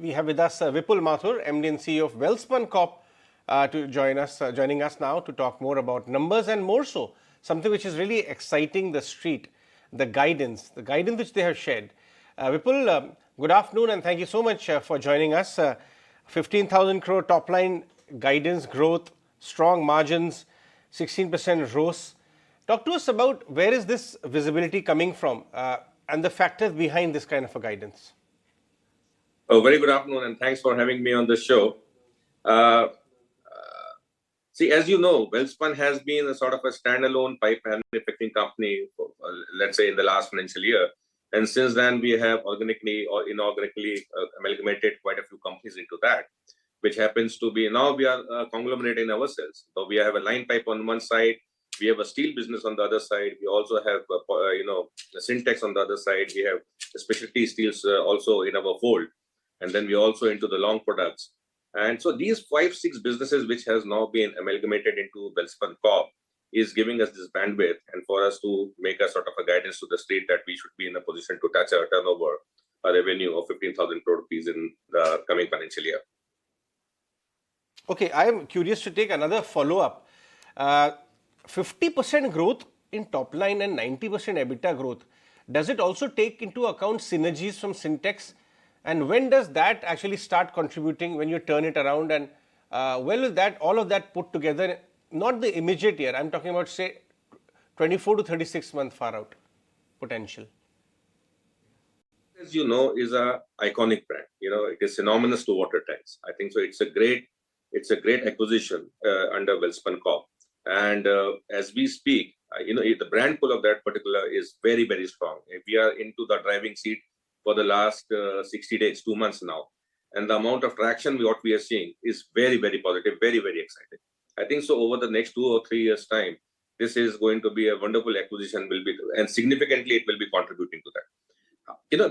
we have with us Vipul Mathur, MD and CEO of Welspun Corp, joining us now to talk more about numbers and more so, something which is really exciting the street, the guidance which they have shared. Vipul, good afternoon and thank you so much for joining us. 15,000 crore top line guidance growth, strong margins, 16% ROCE. Talk to us about where is this visibility coming from and the factors behind this kind of a guidance. Oh, very good afternoon and thanks for having me on the show. See, as you know, Welspun has been a sort of a standalone pipe manufacturing company, let's say in the last financial year. And since then, we have organically or inorganically amalgamated quite a few companies into that, which happens to be now we are conglomerating ourselves. So we have a line pipe on one side, we have a steel business on the other side. We also have, a Syntex on the other side. We have specialty steels also in our fold. And then we also into the long products. And so these 5-6 businesses, which has now been amalgamated into Welspun Corp, is giving us this bandwidth and for us to make a sort of a guidance to the street that we should be in a position to touch a turnover, a revenue of 15,000 crore rupees in the coming financial year. Okay, I am curious to take another follow-up. 50% growth in top line and 90% EBITDA growth. Does it also take into account synergies from Syntex? And when does that actually start contributing when you turn it around? And well, is that all of that put together, not the immediate year, I'm talking about say 24 to 36 month far out potential? As you know, is a iconic brand. It is synonymous to water tanks. I think so. It's a great acquisition under Welspun Corp. And as we speak, the brand pull of that particular is very, very strong. We are into the driving seat for the last 60 days, 2 months now. And the amount of traction what we are seeing is very, very positive, very, very exciting. I think so over the next 2 or 3 years' time, this is going to be a wonderful acquisition and significantly it will be contributing to that.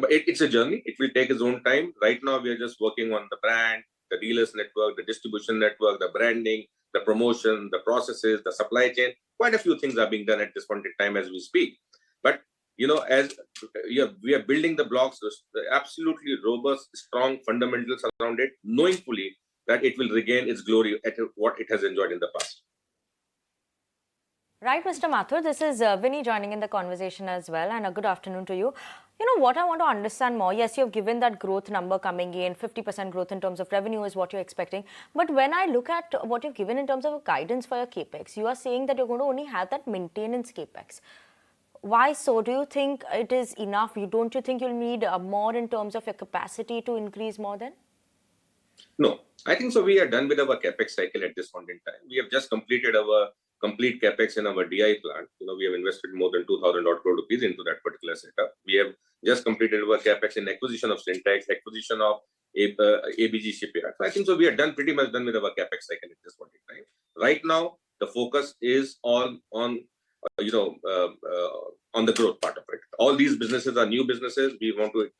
It's a journey. It will take its own time. Right now, we are just working on the brand, the dealers network, the distribution network, the branding, the promotion, the processes, the supply chain. Quite a few things are being done at this point in time as we speak. But as we are building the blocks, the absolutely robust, strong fundamentals around it, knowing fully that it will regain its glory at what it has enjoyed in the past. Right, Mr. Mathur, this is Vinny joining in the conversation as well, and a good afternoon to you. What I want to understand more, yes, you've given that growth number coming in, 50% growth in terms of revenue is what you're expecting. But when I look at what you've given in terms of guidance for your Capex, you are saying that you're going to only have that maintenance Capex. Why so? Do you think it is enough? Don't you think you'll need more in terms of your capacity to increase more then? No, I think so. We are done with our Capex cycle at this point in time. We have just completed our complete Capex in our DI plant. We have invested more than 2,000 crore rupees into that particular setup. We have just completed our Capex in acquisition of Syntex, acquisition of ABG shipyard. So I think so. We are pretty much done with our Capex cycle at this point in time. Right now, the focus is on the growth part of it. All these businesses are new businesses. We want to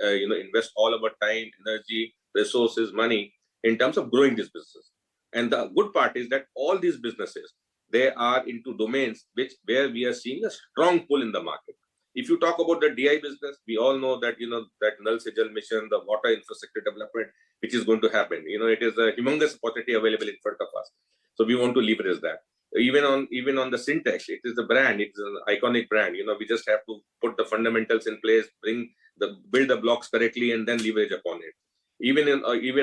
invest all our time, energy, resources, money in terms of growing these businesses. And the good part is that all these businesses, they are into domains where we are seeing a strong pull in the market. If you talk about the DI business, we all know that that Nal Se Jal mission, the water infrastructure development, which is going to happen. It is a humongous opportunity available in front of us. So we want to leverage that. Even on the Syntex, it is a brand. It's an iconic brand. We just have to put the fundamentals in place, build the blocks correctly, and then leverage upon it. Even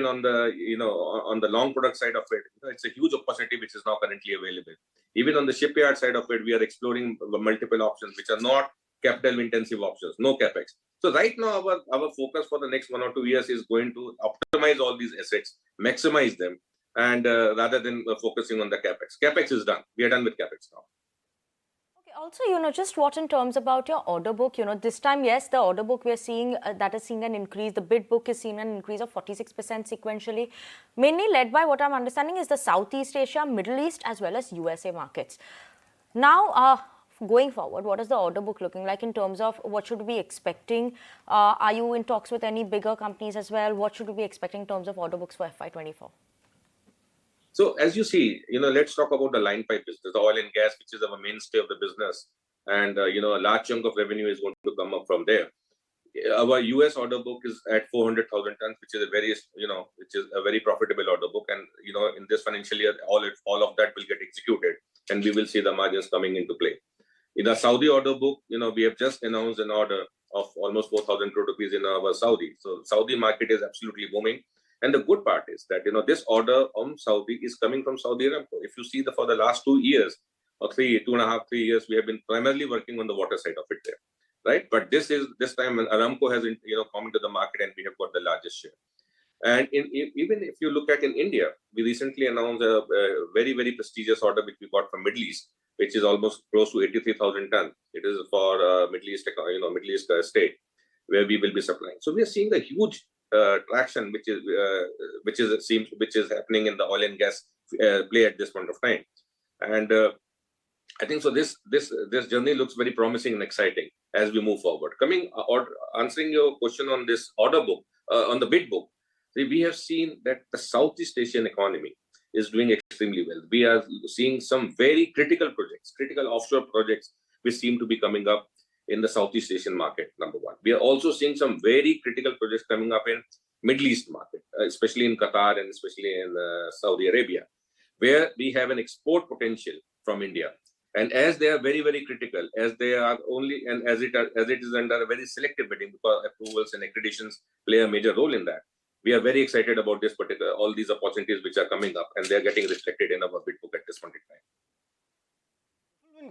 on the long product side of it, it's a huge opportunity which is now currently available. Even on the shipyard side of it, we are exploring multiple options which are not capital intensive options, no Capex. So right now, our focus for the next 1 or 2 years is going to optimize all these assets, maximize them, and rather than focusing on the Capex. Capex is done. We are done with Capex now. Also, just what in terms about your order book, this time, yes, the order book we're seeing that is seeing an increase. The bid book is seeing an increase of 46% sequentially, mainly led by what I'm understanding is the Southeast Asia, Middle East, as well as USA markets. Now, going forward, what is the order book looking like in terms of what should we be expecting? Are you in talks with any bigger companies as well? What should we be expecting in terms of order books for FY24? So as you see, let's talk about the line pipe business, the oil and gas, which is our mainstay of the business. And, a large chunk of revenue is going to come up from there. Our US order book is at 400,000 tons, which is a very, which is a very profitable order book. And, in this financial year, all of that will get executed and we will see the margins coming into play. In the Saudi order book, we have just announced an order of almost 4,000 crore rupees in our Saudi. So Saudi market is absolutely booming. And the good part is that, this order on Saudi is coming from Saudi Aramco. If you see for the last 2 years or 2.5, 3 years, we have been primarily working on the water side of it there. Right, but this time when Aramco has come into the market and we have got the largest share. And even if you look at in India, we recently announced a very, very prestigious order which we got from Middle East, which is almost close to 83,000 tons. It is for Middle East, Middle East state where we will be supplying. So we are seeing a huge traction which is happening in the oil and gas play at this point of time. And I think so. This journey looks very promising and exciting as we move forward. Answering your question on this order book, on the bid book, we have seen that the Southeast Asian economy is doing extremely well. We are seeing some very critical offshore projects which seem to be coming up in the Southeast Asian market, number one. We are also seeing some very critical projects coming up in Middle East market, especially in Qatar and especially in Saudi Arabia, where we have an export potential from India. And as they are very, very critical, as they are only, and as it is under a very selective bidding because approvals and accreditations play a major role in that, we are very excited about all these opportunities which are coming up and they are getting reflected in our bid book at this point in time.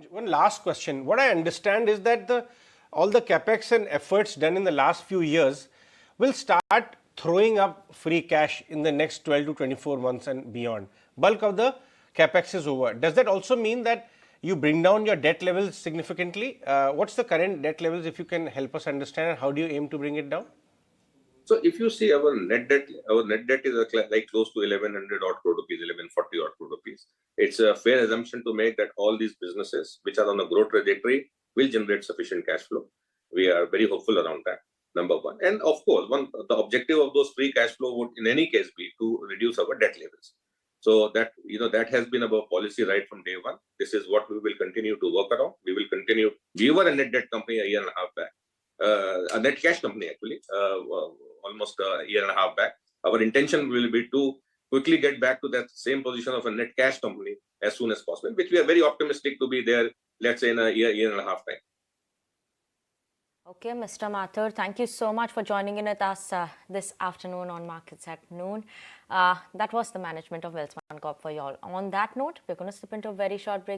One last question. What I understand is that all the capex and efforts done in the last few years will start throwing up free cash in the next 12 to 24 months and beyond. Bulk of the capex is over. Does that also mean that you bring down your debt levels significantly? What's the current debt levels, if you can help us understand, and how do you aim to bring it down? So if you see our net debt is like close to 1,100 odd crore rupees, 1,140 odd crore rupees. It's a fair assumption to make that all these businesses which are on a growth trajectory will generate sufficient cash flow. We are very hopeful around that, number one. And of course, the objective of those free cash flow would in any case be to reduce our debt levels. So that, that has been our policy right from day one. This is what we will continue to work around. We will continue. We were a net debt company a year and a half back, a net cash company actually, almost a year and a half back. Our intention will be to quickly get back to that same position of a net cash company as soon as possible, which we are very optimistic to be there, let's say in a year and a half time. Okay, Mr. Mathur, thank you so much for joining in with us this afternoon on Markets at Noon. That was the management of Welspun Corp for you all. On that note, we're going to slip into a very short break.